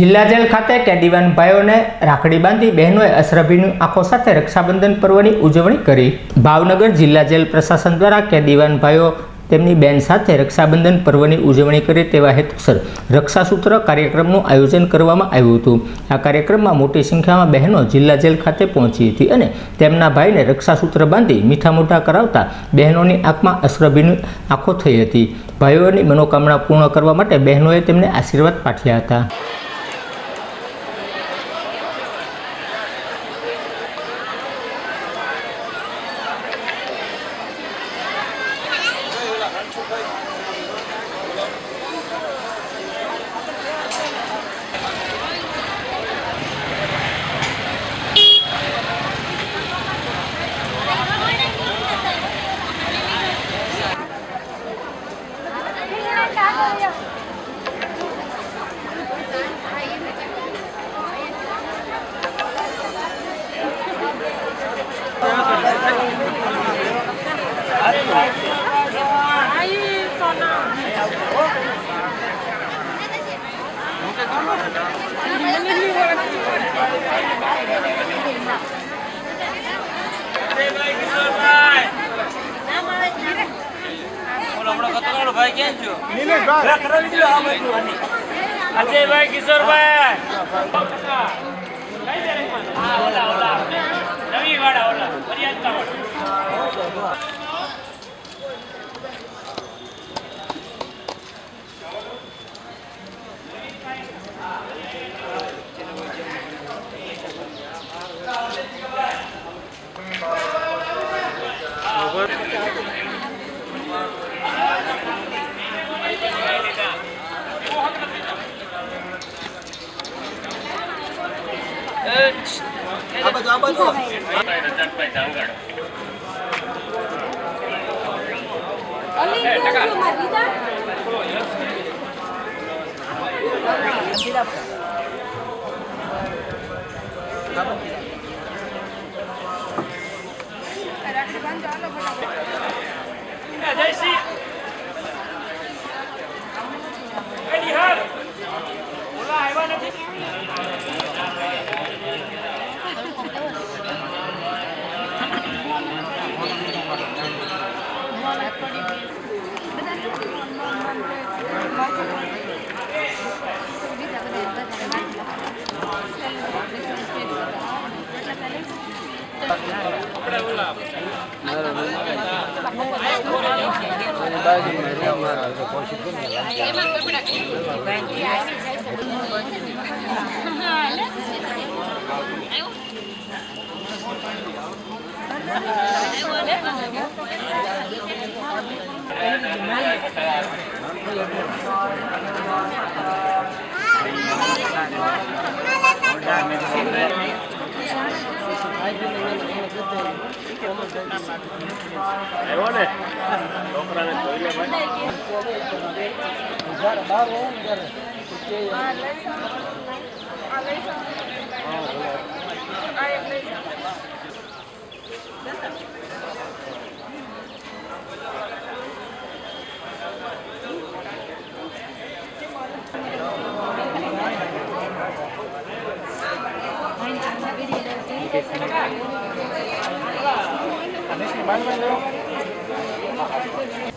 જિલ્લા જેલ ખાતે કેદીવાન ભાઈઓને રાખડી બાંધી બહેનોએ અસરભીની આંખો સાથે રક્ષાબંધન પર્વની ઉજવણી કરી। ભાવનગર જિલ્લા જેલ પ્રશાસન દ્વારા કેદીવાન ભાઈઓ તેમની બહેન સાથે રક્ષાબંધન પર્વની ઉજવણી કરે તેવા હેતુસર રક્ષાસૂત્ર કાર્યક્રમનું આયોજન કરવામાં આવ્યું હતું। આ કાર્યક્રમમાં મોટી સંખ્યામાં બહેનો જિલ્લા જેલ ખાતે પહોંચી હતી અને તેમના ભાઈને રક્ષાસૂત્ર બાંધી મીઠા મોઢા કરાવતા બહેનોની આંખમાં અસરભીની આંખો થઈ હતી। ભાઈઓની મનોકામના પૂર્ણ કરવા માટે બહેનોએ તેમને આશીર્વાદ પાઠવ્યા હતા। अजय भाई किशोर भाई नवी वाड़ा फरियाद का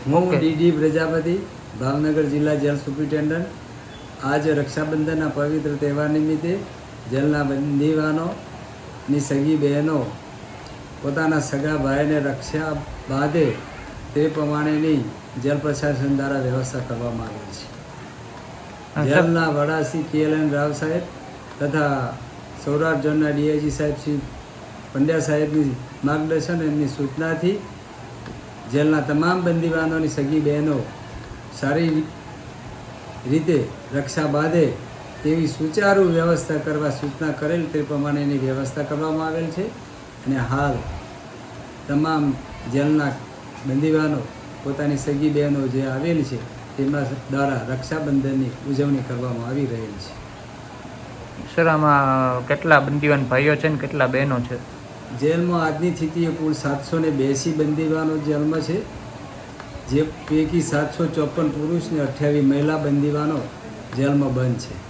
હું ડીડી પ્રજાપતિ ભાવનગર જિલ્લા જેલ સુપ્રિન્ટેન્ડન્ટ आज रक्षाबंधन पवित्र तहेवार निमित्ते जेलना बंदीवानोनी सगी बहनों पोताना सगा भाई ने रक्षा बांधे ते प्रमाणेनी जेल प्रशासन द्वारा व्यवस्था करवामां आवेल छे। जेलना वड़ा श्री KLN राव साहेब तथा सौराष्ट्र जोनना DIG साहेब श्री पंड्या साहेबनी मार्गदर्शन एमनी सूचनाथी जेलना तमाम बंदीवानोनी सगी बहनों सारी रीते रक्षा बांधे तेवी सुचारू व्यवस्था करवा सूचना करेल ते प्रमाणेनी व्यवस्था करवामां आवेल छे अने हाल तमाम जेलना बंदीवानो पोतानी सगी बहनों जे आवेली छे तेमना द्वारा रक्षाबंधननी उजवणी करवामां आवी रहेल छे। सर आमां केटला बंदीवान भाईओ छे ने केटला बहनों छे? जेलमां आजनी स्थितिए कुल 782 बंदीवानो जेलमां छे, जे पैकी 754 पुरुष ने 28 महिला बंदीवानो जेल में बंद है।